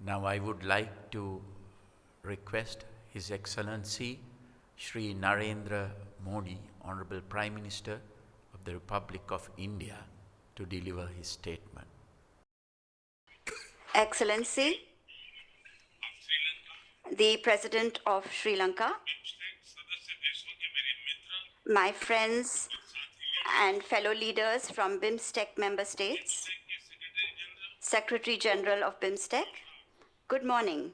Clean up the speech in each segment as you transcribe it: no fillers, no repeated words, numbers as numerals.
Now I would like to request His Excellency Shri Narendra Modi, Honorable Prime Minister of the Republic of India, to deliver his statement. Excellency, the President of Sri Lanka, my friends and fellow leaders from Bimstec member states, Secretary General of Bimstec, good morning.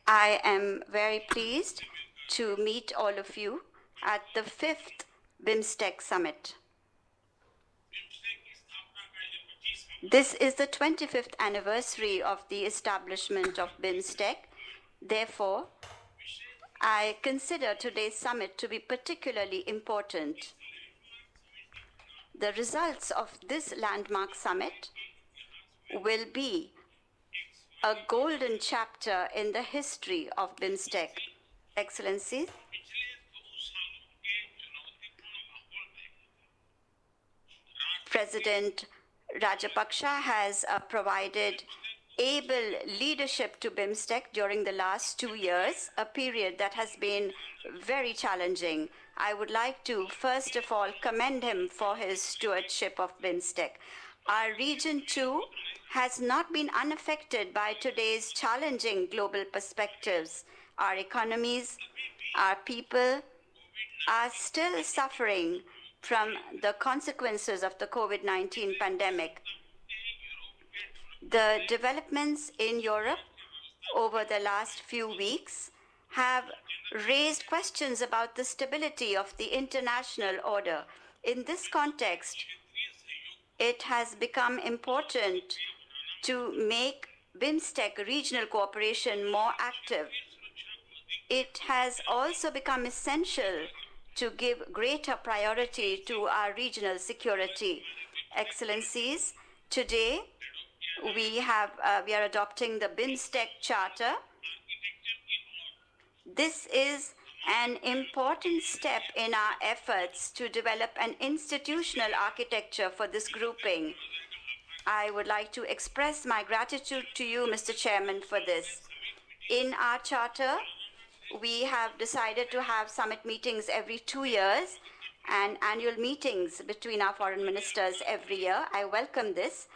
I am very pleased to meet all of you at the 5th Bimstec Summit. This is the 25th anniversary of the establishment of Bimstec. Therefore, I consider today's summit to be particularly important. The results of this landmark summit will be a golden chapter in the history of Bimstec. Excellencies, President Rajapaksa has provided able leadership to Bimstec during the last 2 years, a period that has been very challenging. I would like to, first of all, commend him for his stewardship of Bimstec. Our region, too, has not been unaffected by today's challenging global perspectives. Our economies, our people are still suffering from the consequences of the COVID-19 pandemic. The developments in Europe over the last few weeks have raised questions about the stability of the international order. In this context, it has become important to make Bimstec regional cooperation more active. It has also become essential to give greater priority to our regional security. Excellencies, today we are adopting the Bimstec Charter. This is an important step in our efforts to develop an institutional architecture for this grouping. I would like to express my gratitude to you, Mr. Chairman, for this. In our charter, we have decided to have summit meetings every 2 years and annual meetings between our foreign ministers every year. I welcome this.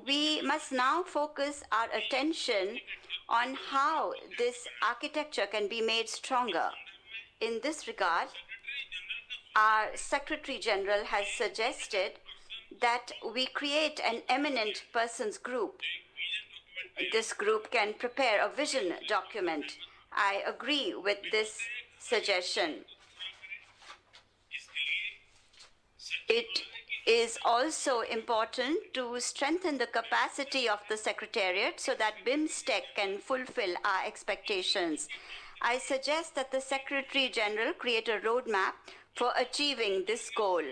We must now focus our attention on how this architecture can be made stronger. In this regard, our Secretary General has suggested that we create an eminent persons group. This group can prepare a vision document. I agree with this suggestion. It is also important to strengthen the capacity of the Secretariat so that Bimstec can fulfill our expectations. I suggest that the Secretary General create a roadmap for achieving this goal.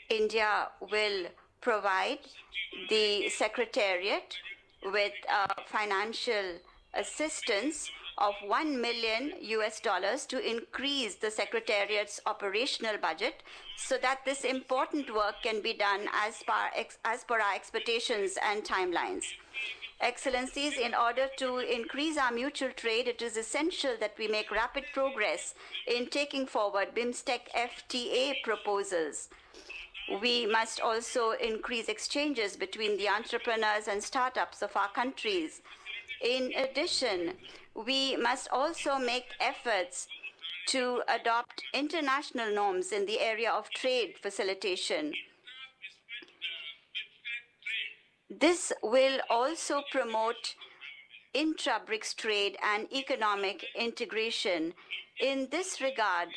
India will provide the Secretariat with financial assistance of $1 million to increase the Secretariat's operational budget so that this important work can be done as per our expectations and timelines. Excellencies, in order to increase our mutual trade, it is essential that we make rapid progress in taking forward Bimstec FTA proposals. We must also increase exchanges between the entrepreneurs and startups of our countries. In addition, we must also make efforts to adopt international norms in the area of trade facilitation. This will also promote intra-BRICS trade and economic integration. In this regard,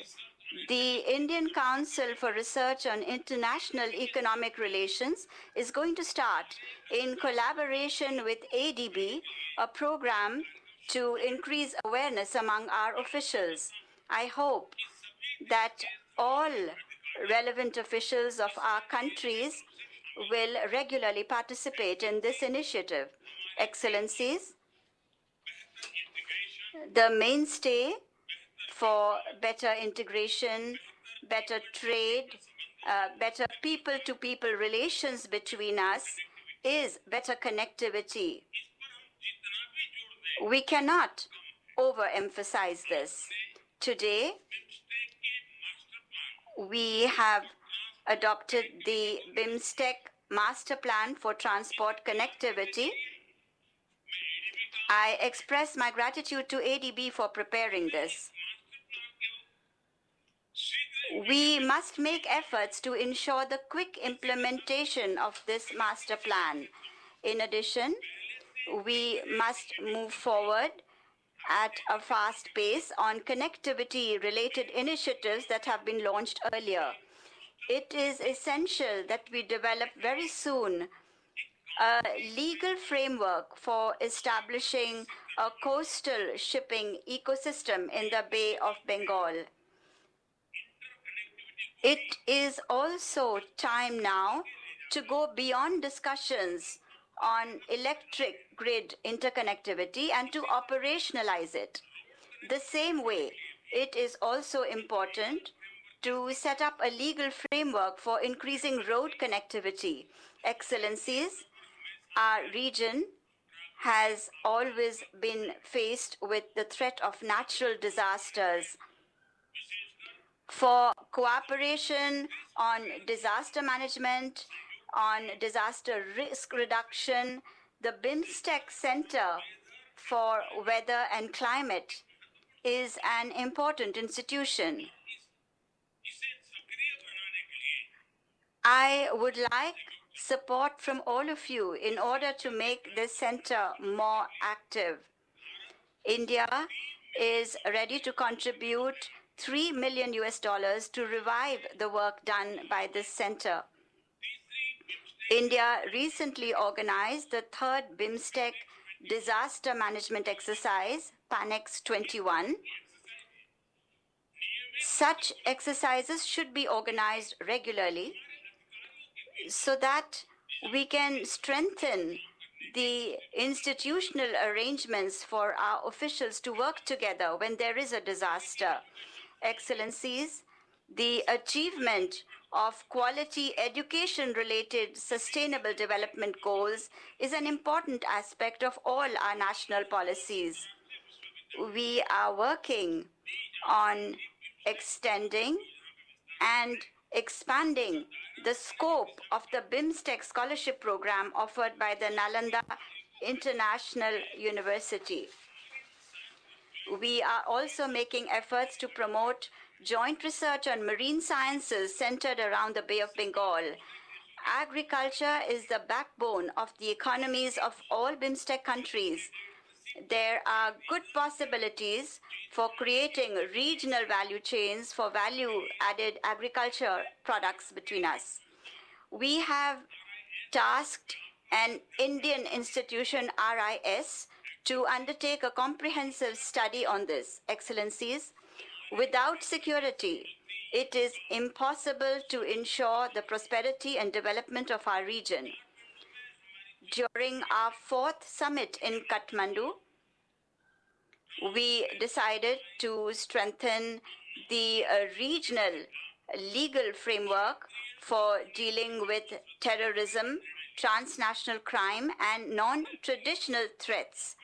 the Indian Council for Research on International Economic Relations is going to start, in collaboration with ADB, a program to increase awareness among our officials. I hope that all relevant officials of our countries will regularly participate in this initiative. Excellencies, the mainstay for better integration, better trade, better people-to-people relations between us is better connectivity. We cannot overemphasize this. Today, we have adopted the Bimstec Master Plan for Transport Connectivity. I express my gratitude to ADB for preparing this. We must make efforts to ensure the quick implementation of this master plan. In addition, we must move forward at a fast pace on connectivity-related initiatives that have been launched earlier. It is essential that we develop very soon a legal framework for establishing a coastal shipping ecosystem in the Bay of Bengal. It is also time now to go beyond discussions on electric grid interconnectivity and to operationalize it. The same way, it is also important to set up a legal framework for increasing road connectivity. Excellencies, our region has always been faced with the threat of natural disasters. For cooperation on disaster management, on disaster risk reduction, the Bimstec Center for Weather and Climate is an important institution. I would like support from all of you in order to make this center more active. India is ready to contribute $3 million to revive the work done by this center. India recently organized the third Bimstec disaster management exercise, PANEX 21. Such exercises should be organized regularly so that we can strengthen the institutional arrangements for our officials to work together when there is a disaster. Excellencies, the achievement of quality education-related sustainable development goals is an important aspect of all our national policies. We are working on extending and expanding the scope of the Bimstec scholarship program offered by the Nalanda International University. We are also making efforts to promote joint research on marine sciences centered around the Bay of Bengal. Agriculture is the backbone of the economies of all Bimstec countries. There are good possibilities for creating regional value chains for value-added agriculture products between us. We have tasked an Indian institution, RIS, to undertake a comprehensive study on this. Excellencies, without security, it is impossible to ensure the prosperity and development of our region. During our fourth summit in Kathmandu, we decided to strengthen the regional legal framework for dealing with terrorism, transnational crime, and non-traditional threats.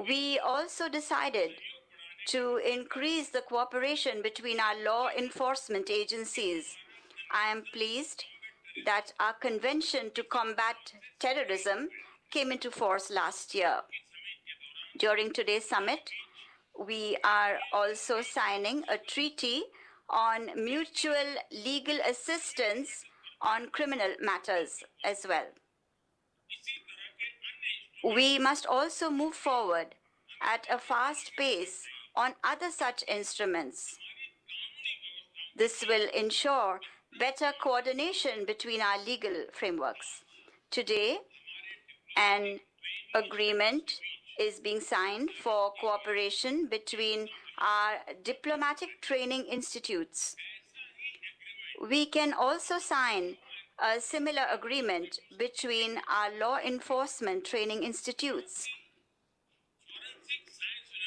We also decided to increase the cooperation between our law enforcement agencies. I am pleased that our Convention to Combat Terrorism came into force last year. During today's summit, we are also signing a treaty on mutual legal assistance on criminal matters as well. We must also move forward at a fast pace on other such instruments. This will ensure better coordination between our legal frameworks. Today, an agreement is being signed for cooperation between our diplomatic training institutes. We can also sign a similar agreement between our law enforcement training institutes.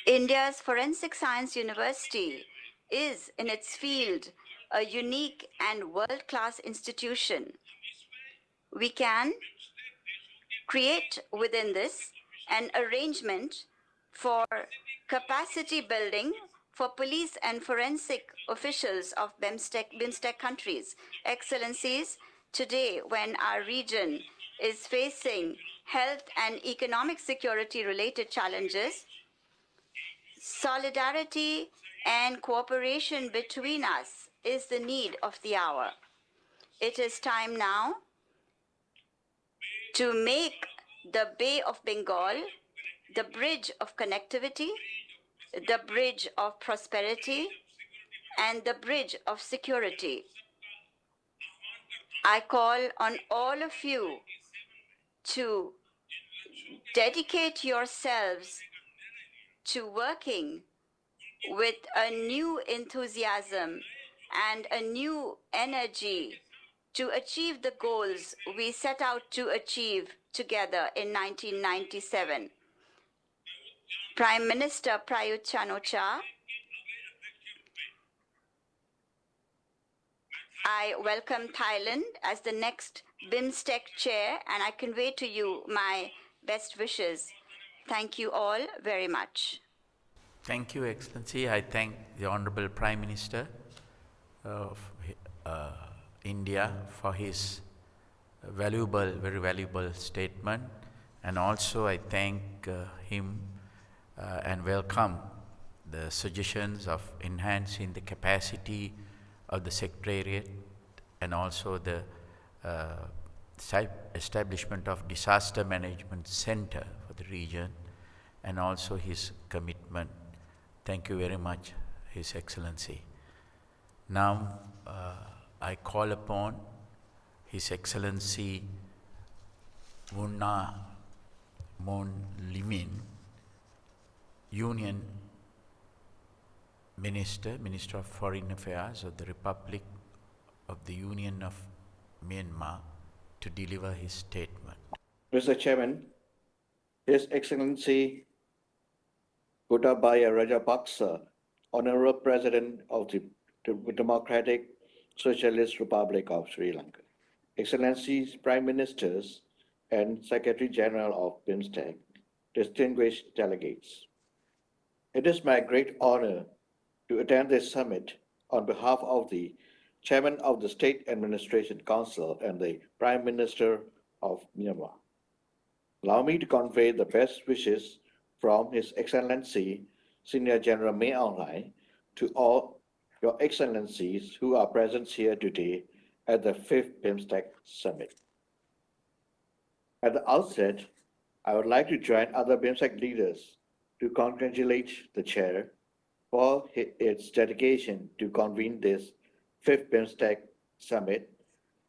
India's Forensic Science University is in its field a unique and world-class institution. We can create within this an arrangement for capacity building for police and forensic officials of Bimstec countries. Excellencies, today when our region is facing health and economic security related challenges, solidarity and cooperation between us is the need of the hour. It is time now to make the Bay of Bengal the bridge of connectivity, the bridge of prosperity, and the bridge of security. I call on all of you to dedicate yourselves to working with a new enthusiasm and a new energy to achieve the goals we set out to achieve together in 1997. Prime Minister Prayut Chan-o-cha, I welcome Thailand as the next Bimstec chair, and I convey to you my best wishes. Thank you all very much. Thank you, Excellency. I thank the Honorable Prime Minister of India for his very valuable statement, and also I thank him and welcome the suggestions of enhancing the capacity of the Secretariat and also the establishment of Disaster Management Center for the region, and also his commitment. Thank you very much, His Excellency. Now, I call upon His Excellency Wunna Lwin, Union Minister of Foreign Affairs of the Republic of the Union of Myanmar, to deliver his statement. Mr. Chairman, His Excellency Gotabaya Rajapaksa, Honorable President of the Democratic Socialist Republic of Sri Lanka, Excellencies, Prime Ministers, and Secretary General of Bimstec, distinguished delegates. It is my great honor to attend this summit on behalf of the Chairman of the State Administration Council and the Prime Minister of Myanmar. Allow me to convey the best wishes from His Excellency Senior General Maung to all Your Excellencies who are present here today at the 5th Bimstec Summit. At the outset, I would like to join other Bimstec leaders to congratulate the Chair for its dedication to convene this 5th Bimstec Summit,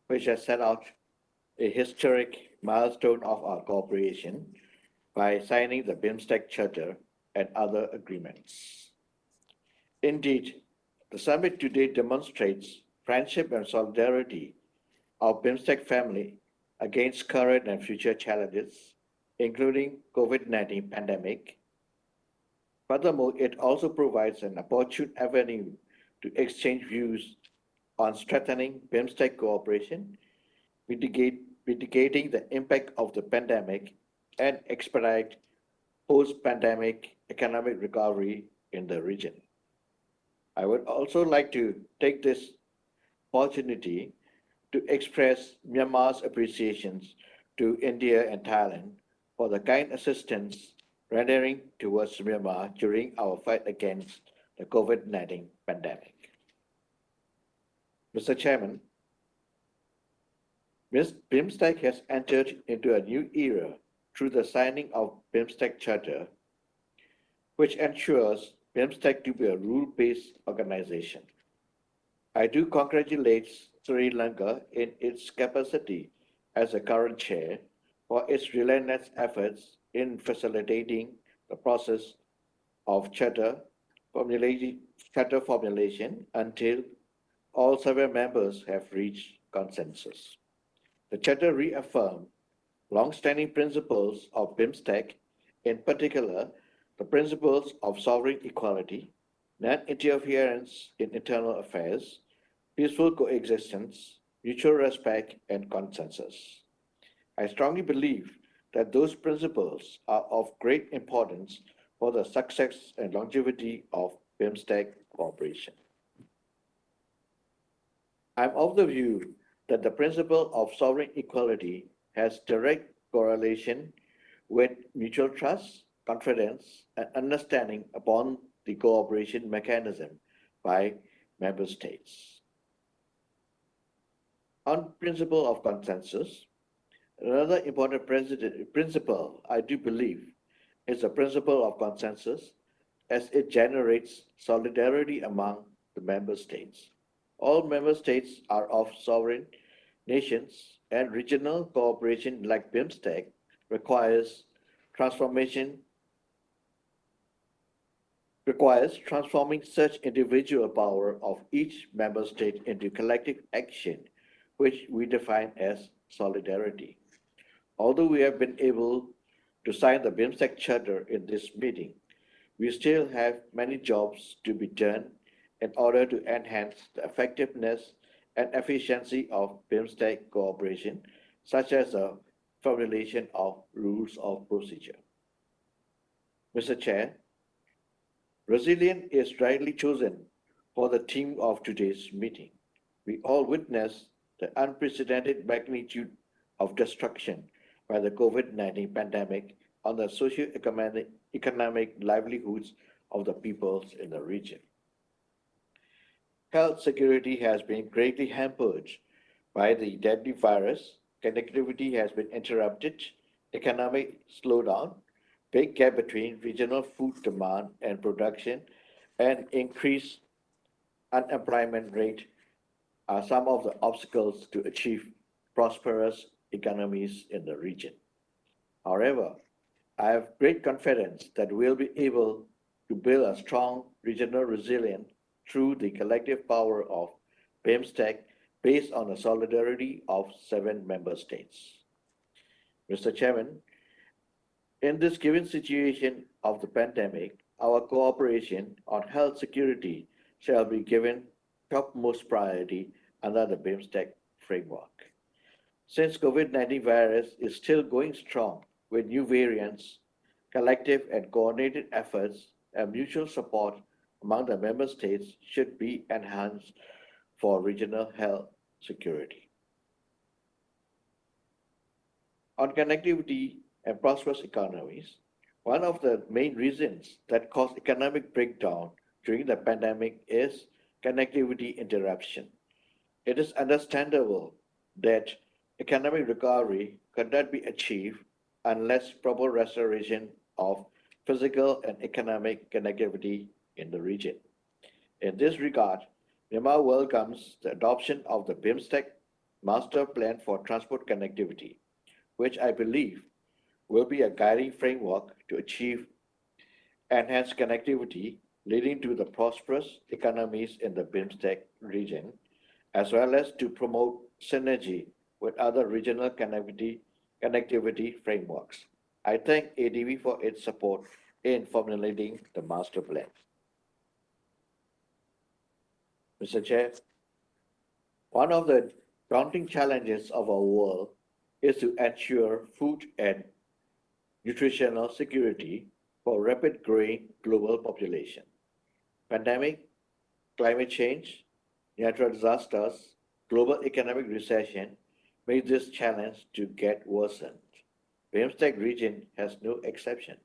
which has set out a historic milestone of our cooperation by signing the Bimstec Charter and other agreements. Indeed, the summit today demonstrates friendship and solidarity of Bimstec family against current and future challenges, including COVID-19 pandemic. Furthermore, it also provides an opportune avenue to exchange views on strengthening Bimstec cooperation, mitigating the impact of the pandemic, and expedite post-pandemic economic recovery in the region. I would also like to take this opportunity to express Myanmar's appreciations to India and Thailand for the kind assistance rendering towards Myanmar during our fight against the COVID-19 pandemic. Mr. Chairman, Bimstec has entered into a new era through the signing of Bimstec Charter, which ensures Bimstec to be a rule-based organization. I do congratulate Sri Lanka in its capacity as a current chair for its relentless efforts in facilitating the process of charter formulation until all seven members have reached consensus. The charter reaffirmed long-standing principles of Bimstec, in particular, the principles of sovereign equality, non-interference in internal affairs, peaceful coexistence, mutual respect, and consensus. I strongly believe that those principles are of great importance for the success and longevity of Bimstec cooperation. I'm of the view that the principle of sovereign equality has direct correlation with mutual trust, confidence, and understanding upon the cooperation mechanism by member states. On principle of consensus, another important principle I do believe is the principle of consensus as it generates solidarity among the member states. All member states are of sovereign nations, and regional cooperation like BIMSTEC requires transformation requires transforming such individual power of each member state into collective action, which we define as solidarity. Although we have been able to sign the BIMSTEC Charter in this meeting, we still have many jobs to be done in order to enhance the effectiveness and efficiency of BIMSTEC cooperation, such as the formulation of rules of procedure. Mr. Chair, resilience is rightly chosen for the theme of today's meeting. We all witness the unprecedented magnitude of destruction by the COVID-19 pandemic on the socio-economic livelihoods of the peoples in the region. Health security has been greatly hampered by the deadly virus, connectivity has been interrupted, economic slowdown, big gap between regional food demand and production, and increased unemployment rate are some of the obstacles to achieve prosperous economies in the region. However, I have great confidence that we'll be able to build a strong regional resilience through the collective power of BIMSTEC based on the solidarity of 7 member states. Mr. Chairman, in this given situation of the pandemic, our cooperation on health security shall be given topmost priority under the BIMSTEC framework. Since COVID-19 virus is still going strong with new variants, collective and coordinated efforts and mutual support among the member states should be enhanced for regional health security. On connectivity and prosperous economies, one of the main reasons that caused economic breakdown during the pandemic is connectivity interruption. It is understandable that economic recovery could not be achieved unless proper restoration of physical and economic connectivity in the region. In this regard, Myanmar welcomes the adoption of the BIMSTEC Master Plan for Transport Connectivity, which I believe will be a guiding framework to achieve enhanced connectivity leading to the prosperous economies in the BIMSTEC region, as well as to promote synergy with other regional connectivity frameworks. I thank ADB for its support in formulating the master plan. Mr. Chair, one of the daunting challenges of our world is to ensure food and nutritional security for rapid growing global population. Pandemic, climate change, natural disasters, global economic recession made this challenge to get worsened. BIMSTEC region has no exception.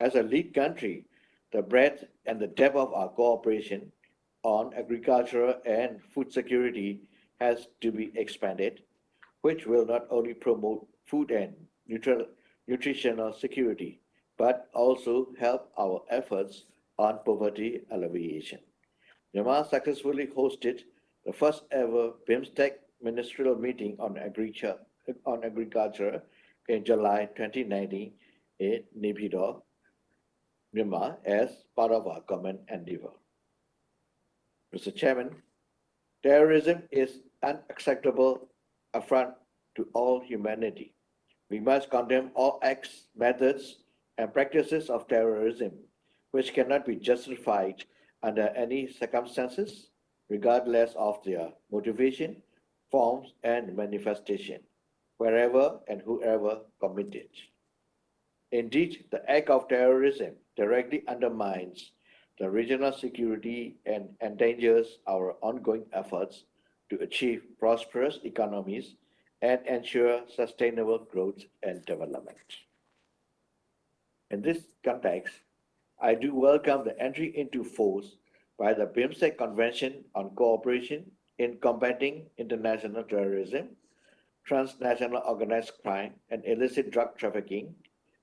As a lead country, the breadth and the depth of our cooperation on agricultural and food security has to be expanded, which will not only promote food and nutritional security, but also help our efforts on poverty alleviation. Myanmar successfully hosted the first ever BIMSTEC ministerial meeting on agriculture in July 2019 in Naypyidaw, Myanmar, as part of our common endeavor. Mr. Chairman, terrorism is unacceptable affront to all humanity. We must condemn all acts, methods, and practices of terrorism which cannot be justified under any circumstances. regardless of their motivation, forms, and manifestation, wherever and whoever commit it. Indeed, the act of terrorism directly undermines the regional security and endangers our ongoing efforts to achieve prosperous economies and ensure sustainable growth and development. In this context, I do welcome the entry into force by the Bimstec Convention on Cooperation in Combating International Terrorism, Transnational Organized Crime, and Illicit Drug Trafficking,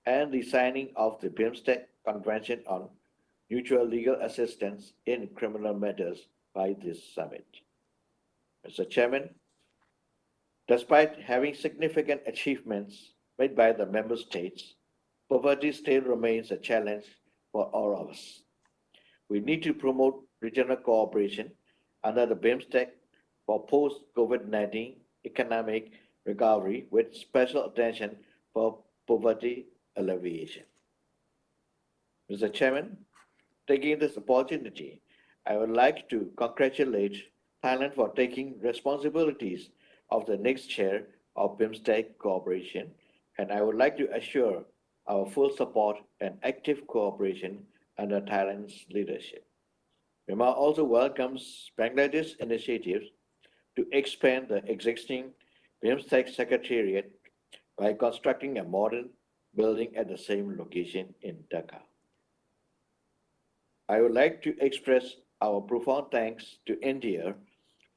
and the signing of the Bimstec Convention on Mutual Legal Assistance in Criminal Matters by this summit. Mr. Chairman, despite having significant achievements made by the member states, poverty still remains a challenge for all of us. We need to promote regional cooperation under the Bimstec for post-COVID-19 economic recovery with special attention for poverty alleviation. Mr. Chairman, taking this opportunity, I would like to congratulate Thailand for taking responsibilities of the next chair of Bimstec cooperation, and I would like to assure our full support and active cooperation under Thailand's leadership. Myanmar also welcomes Bangladesh's initiatives to expand the existing Bimstec Secretariat by constructing a modern building at the same location in Dhaka. I would like to express our profound thanks to India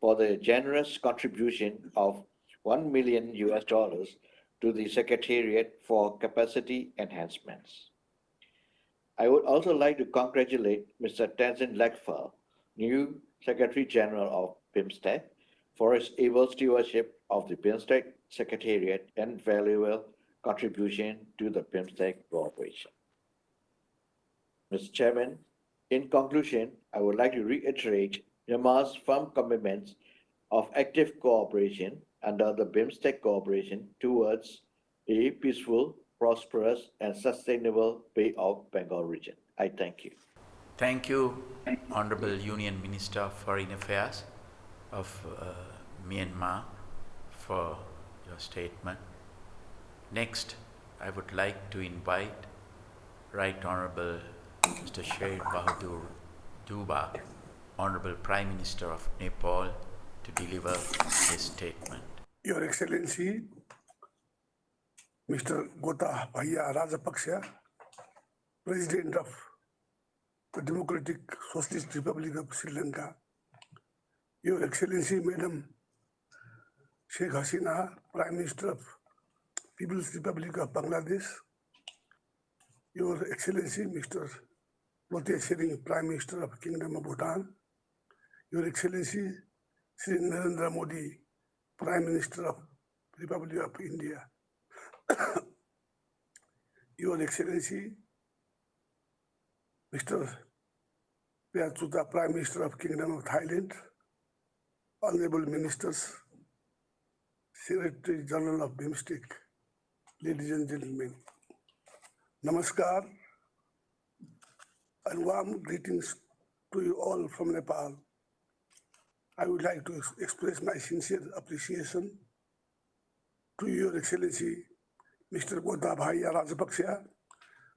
for the generous contribution of $1 million to the Secretariat for capacity enhancements. I would also like to congratulate Mr. Tenzin Lakfal, new Secretary General of Bimstec, for his able stewardship of the Bimstec Secretariat and valuable contribution to the Bimstec cooperation. Mr. Chairman, in conclusion, I would like to reiterate Myanmar's firm commitments of active cooperation under the Bimstec cooperation towards a peaceful, prosperous, and sustainable Bay of Bengal region. I thank you. Thank you, Honorable Union Minister of Foreign Affairs of Myanmar, for your statement. Next, I would like to invite Right Honorable Mr. Sher Bahadur Deuba, Honorable Prime Minister of Nepal, to deliver his statement. Your Excellency, Mr. Gotabaya Rajapaksa, President of the Democratic Socialist Republic of Sri Lanka, Your Excellency, Madam Sheikh Hasina, Prime Minister of People's Republic of Bangladesh, Your Excellency, Mr. Lotay, Tshering, Prime Minister of Kingdom of Bhutan, Your Excellency, Shri Narendra Modi, Prime Minister of Republic of India, Your Excellency, Mr. Prayut, Prime Minister of Kingdom of Thailand, Honorable Ministers, Secretary General of Bimstec, ladies and gentlemen, Namaskar and warm greetings to you all from Nepal. I would like to express my sincere appreciation to Your Excellency, Mr. Gotabaya Rajapaksa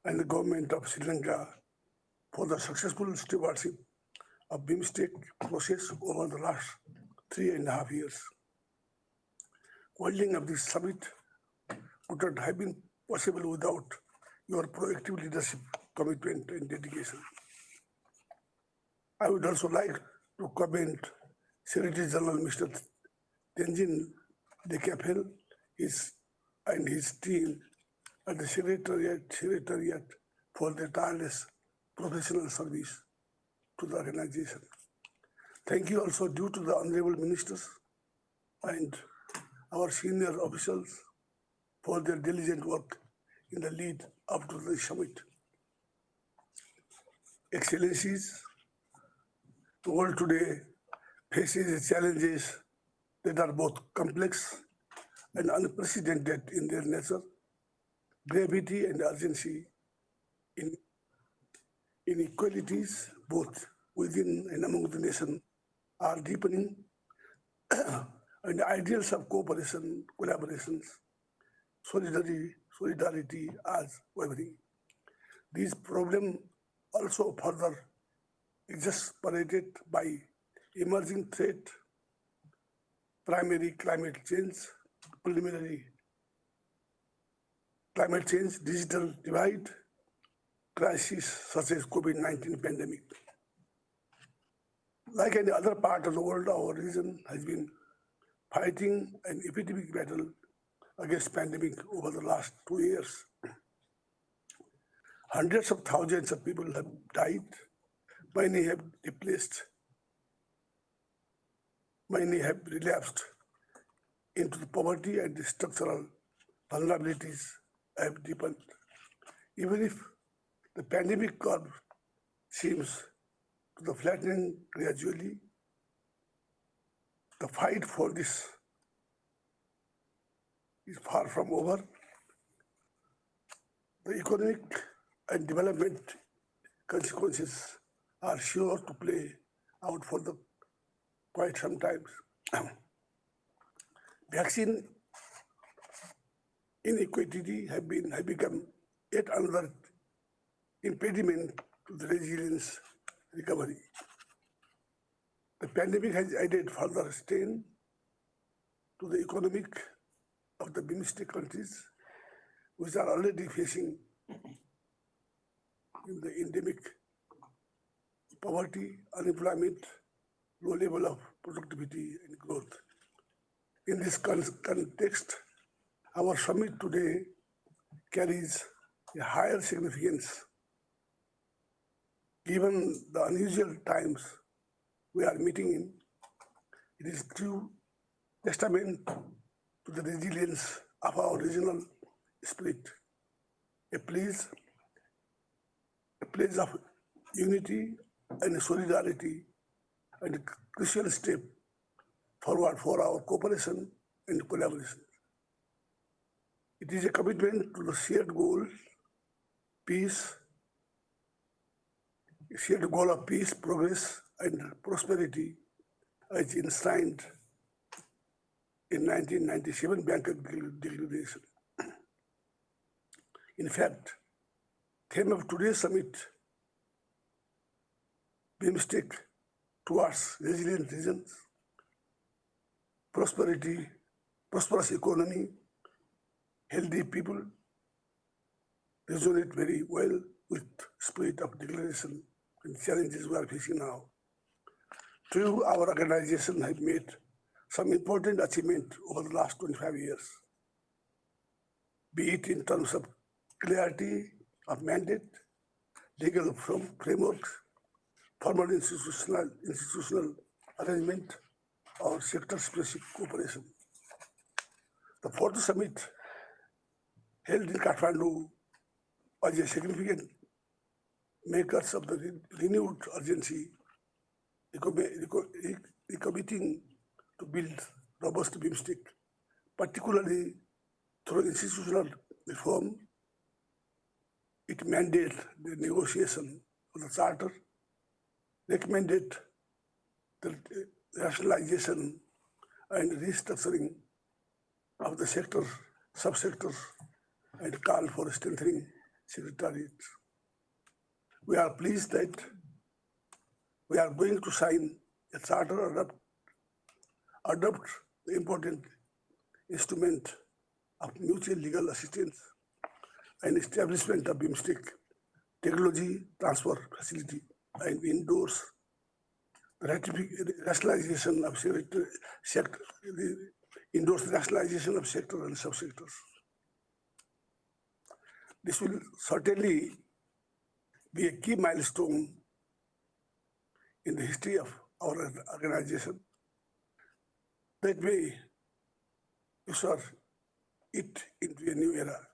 and the government of Sri Lanka for the successful stewardship of Bimstec process over the last 3.5 years. Holding of this summit would not have been possible without your proactive leadership, commitment, and dedication. I would also like to commend Secretary General Mr. Tenzin Lakfal and his team at the Secretariat for their tireless professional service to the organization. Thank you also due to the honorable ministers and our senior officials for their diligent work in the lead up to the summit. Excellencies, the world today faces challenges that are both complex and unprecedented in their nature, gravity and urgency, in inequalities both within and among the nation are deepening and the ideals of cooperation, collaborations, solidarity as wavering. These problems also further exacerbated by emerging threat, primary climate change, preliminary climate change, digital divide, crises such as COVID-19 pandemic. Like any other part of the world, our region has been fighting an epidemic battle against pandemic over the last 2 years. Hundreds of thousands of people have died, many have displaced, many have relapsed into the poverty and the structural vulnerabilities have deepened. Even if the pandemic curve seems to the flattening gradually, the fight for this is far from over. The economic and development consequences are sure to play out for the quite some time. Vaccine inequity have become yet another impediment to the resilience recovery. The pandemic has added further strain to the economic of the Bimstec countries, which are already facing in the endemic poverty, unemployment, low level of productivity and growth. In this context, our summit today carries a higher significance given the unusual times we are meeting in. It is true testament to the resilience of our regional spirit, a place of unity and solidarity and a crucial step forward for our cooperation and collaboration. It is a commitment to the shared goal, peace, shared goal of peace, progress, and prosperity as enshrined in 1997 Bangkok Declaration. In fact, theme of today's summit, Bimstec towards resilient regions, prosperous economy, healthy people, resonate very well with spirit of declaration and challenges we are facing now. True, our organization has made some important achievement over the last 25 years, be it in terms of clarity of mandate, legal frameworks, formal institutional arrangement, or sector-specific cooperation. The fourth summit held in Kathmandu was a significant makers of the renewed urgency, recommitting to build robust Bimstec, particularly through institutional reform. It mandated the negotiation of the charter, recommended the rationalization and restructuring of the sectors, subsectors, and call for strengthening secretariats. We are pleased that we are going to sign a charter, adopt the important instrument of mutual legal assistance and establishment of Bimstec technology transfer facility, and endorse the rationalization of sector and subsectors. This will certainly be a key milestone in the history of our organization that may usher it into a new era.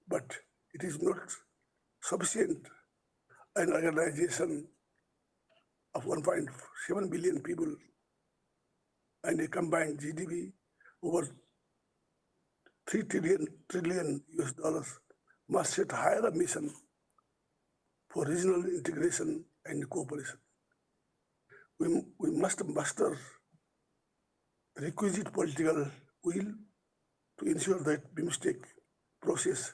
But it is not sufficient an organization of 1.7 billion people and a combined GDP over 3 trillion US dollars must set higher mission for regional integration and cooperation. we must muster the requisite political will to ensure that Bimstec process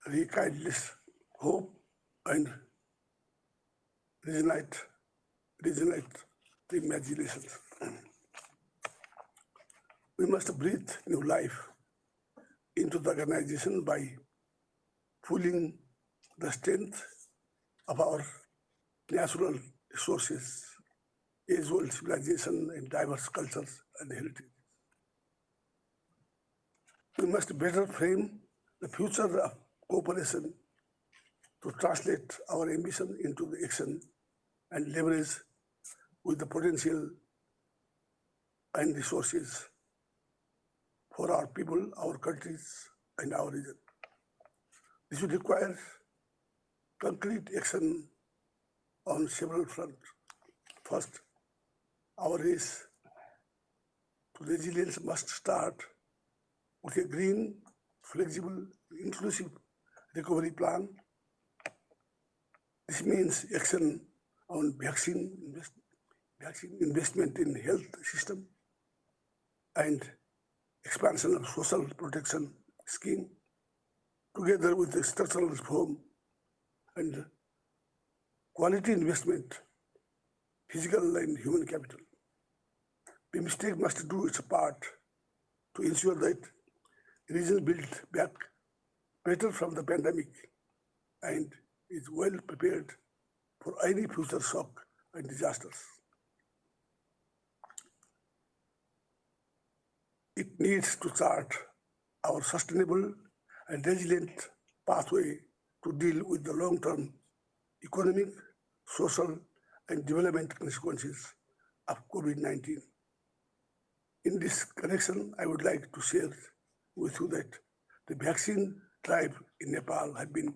rekindles hope and regenerate the imaginations. We must breathe new life into the organization by pooling the strength of our natural resources, age-old civilization, and diverse cultures and heritage. We must better frame the future of cooperation to translate our ambition into the action and leverage with the potential and resources for our people, our countries, and our region. This will require concrete action on several fronts. First, our race to resilience must start with a green, flexible, inclusive recovery plan. This means action on vaccine investment in health system and expansion of social protection scheme, together with the structural reform and quality investment, physical and human capital. Bimstec must do its part to ensure that region built back better from the pandemic and is well prepared for any future shock and disasters. It needs to chart our sustainable and resilient pathway to deal with the long-term economic, social, and development consequences of COVID-19. In this connection, I would like to share with you that the vaccine drive in Nepal has been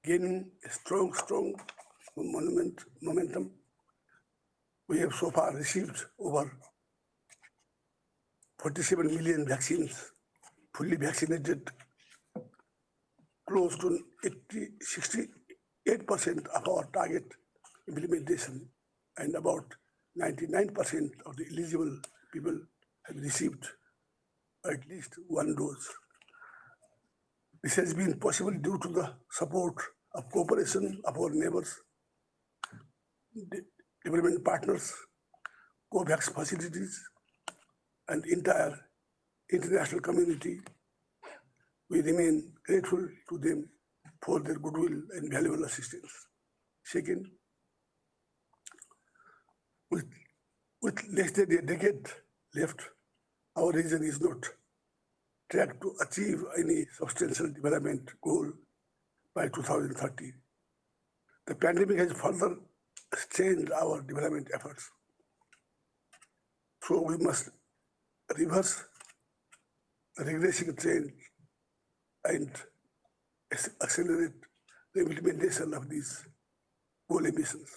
gaining a strong momentum. We have so far received over 47 million vaccines, fully vaccinated, close to 68% of our target implementation, and about 99% of the eligible people have received at least one dose. This has been possible due to the support of cooperation of our neighbors, development partners, COVAX facilities, and entire international community. We remain grateful to them for their goodwill and valuable assistance. Second, with less than a decade left, our region is not tracked to achieve any substantial development goal by 2030. The pandemic has further strained our development efforts. So we must reverse the regressing trend and accelerate the implementation of these goal ambitions.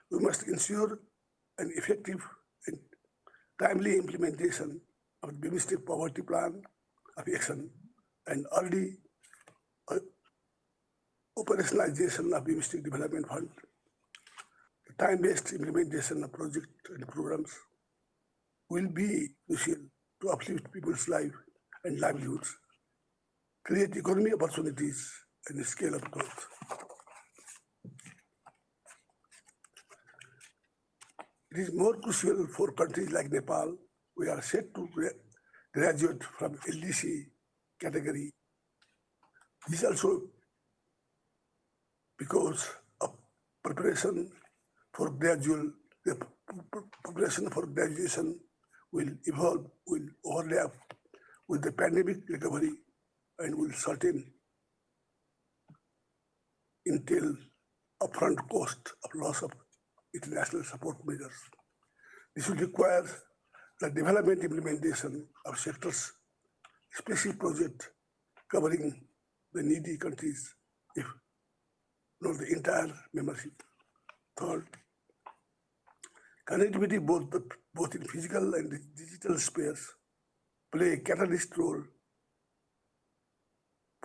We must ensure an effective and timely implementation of the Bimstec Poverty Plan of Action and early operationalization of Bimstec Development Fund. The time-based implementation of projects and programs will be crucial to uplift people's life and livelihoods, create economic opportunities, and scale up growth. It is more crucial for countries like Nepal. We are set to graduate from LDC category. This is also because of preparation for graduation will evolve, will overlap with the pandemic recovery, and will certainly entail upfront cost of loss of international support measures. This will require the development implementation of sectors, specific projects covering the needy countries, if not the entire membership. Third, connectivity both in physical and digital space play a catalyst role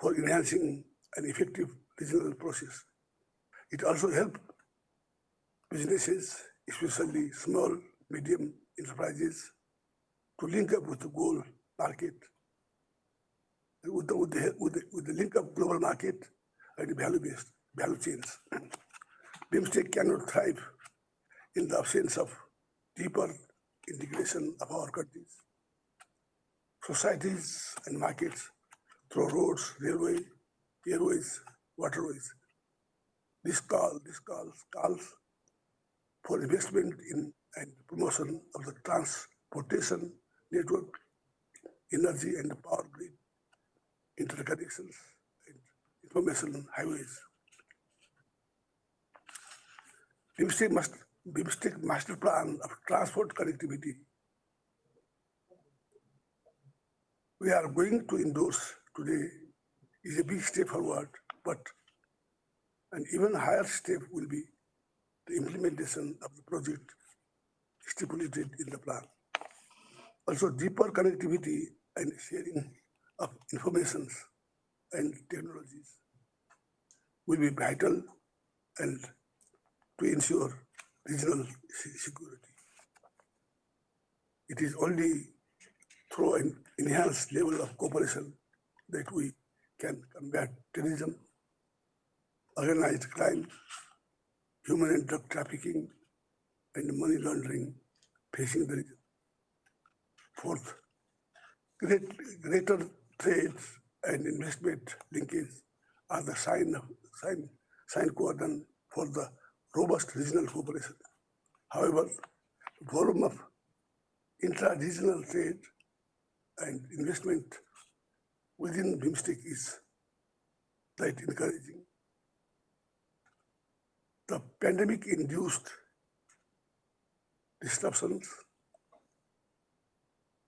for enhancing an effective regional process. It also helps businesses, especially small, medium enterprises, to link up with the global market, with the link up global market and value-based value chains. Bimstec cannot thrive in the absence of deeper integration of our countries, societies and markets through roads, railway, airways, waterways. This calls for investment in and promotion of the transportation network, energy and power grid, interconnections, and information highways. Bimstec Master Plan of Transport Connectivity we are going to endorse today is a big step forward, but an even higher step will be the implementation of the project stipulated in the plan. Also, deeper connectivity and sharing of information and technologies will be vital and to ensure regional security. It is only through an enhanced level of cooperation that we can combat terrorism, organized crime, human and drug trafficking, and money laundering facing the region. Fourth, greater trade and investment linkage are the sine qua non for the robust regional cooperation. However, the volume of intra-regional trade and investment within Bimstec is quite encouraging. The pandemic-induced disruptions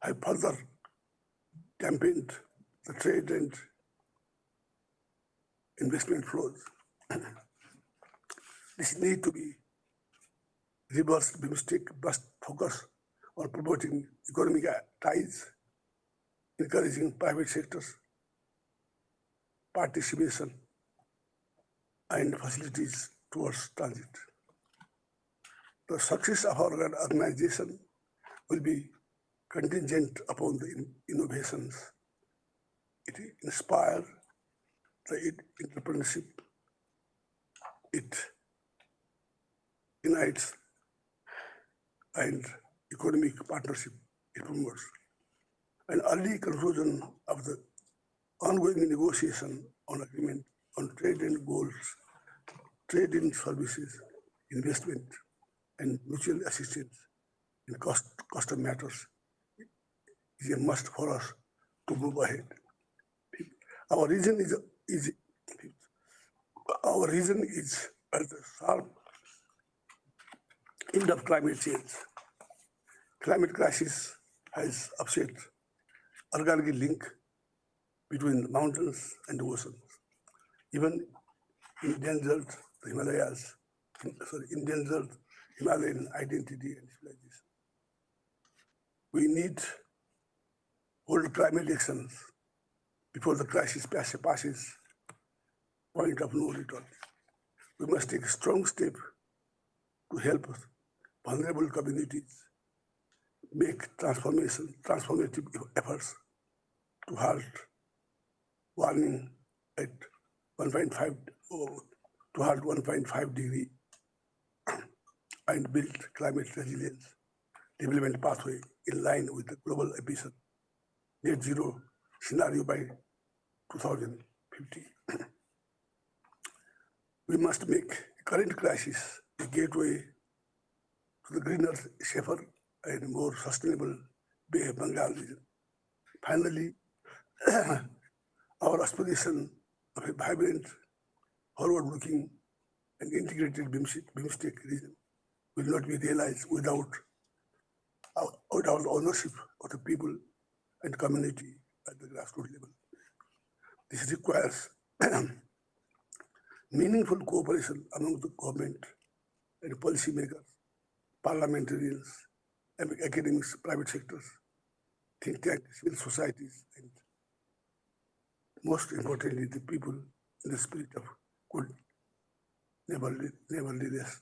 have further dampened the trade and investment flows. This need to be reversed. Bimstec must focus on promoting economic ties, encouraging private sectors participation and facilities towards transit. The success of our organization will be contingent upon the innovations. It inspires the entrepreneurship. It unites and economic partnership it promotes. An early conclusion of the ongoing negotiation on agreement on trade and goals, trade in services, investment, and mutual assistance in custom matters is a must for us to move ahead. Our region is at the sharp end of climate change. Climate crisis has upset organic link between the mountains and the oceans, even endangered the endangered Himalayan identity and civilization. We need hold climate actions before the crisis passes point of no return. We must take a strong step to help vulnerable communities make transformative efforts to halt warming at 1.5 to halt 1.5 degree and build climate resilience development pathway in line with the global ambition net zero scenario by 2050. We must make current crisis a gateway to the greener, safer, and more sustainable Bay of Bengal region. Finally, our aspiration of a vibrant, forward-looking, and integrated Bimstec region will not be realized without ownership of the people and community at the grassroots level. This requires meaningful cooperation among the government and policymakers, parliamentarians, academics, private sectors, think tanks, civil societies, and most importantly, the people in the spirit of good neighborliness.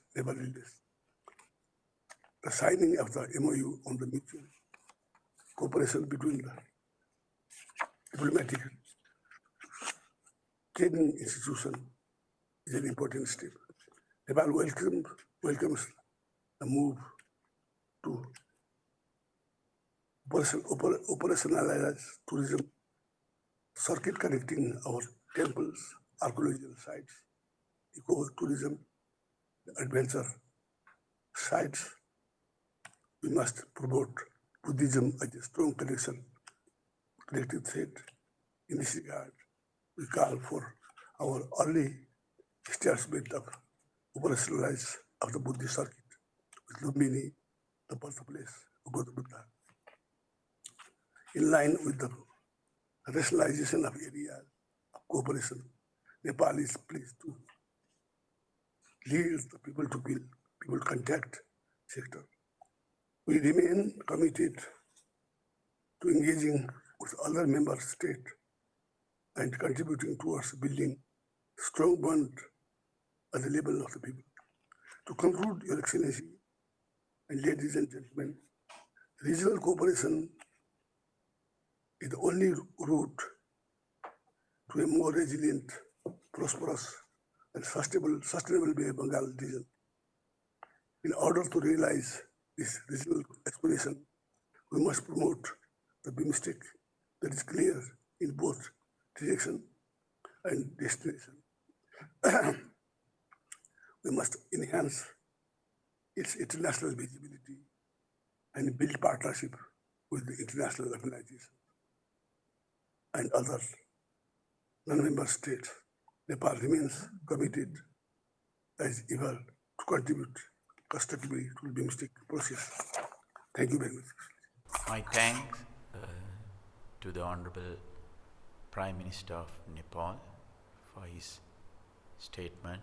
the signing of the MOU on the mutual cooperation between the diplomatic training institution is an important step. Nepal welcomes the move to operationalize tourism circuit connecting our temples, archaeological sites, eco-tourism, adventure sites. We must promote Buddhism as a strong collective thread. In this regard, we call for our early establishment of operationalize of the Buddhist circuit with Lumini, the birthplace of Gotabaya. In line with the rationalization of areas of cooperation, Nepal is pleased to lead the people to people contact sector. We remain committed to engaging with other member states and contributing towards building strong bond at the level of the people. To conclude, Your Excellency and ladies and gentlemen, regional cooperation is the only route to a more resilient, prosperous, and sustainable Bay of Bengal region. In order to realize this regional aspiration, we must promote the Bimstec that is clear in both direction and destination. We must enhance its international visibility and build partnership with the international organizations and other non-member states. Nepal remains committed as ever to contribute constructively to the Bimstec process. Thank you very much. My thanks to the Honorable Prime Minister of Nepal for his statement.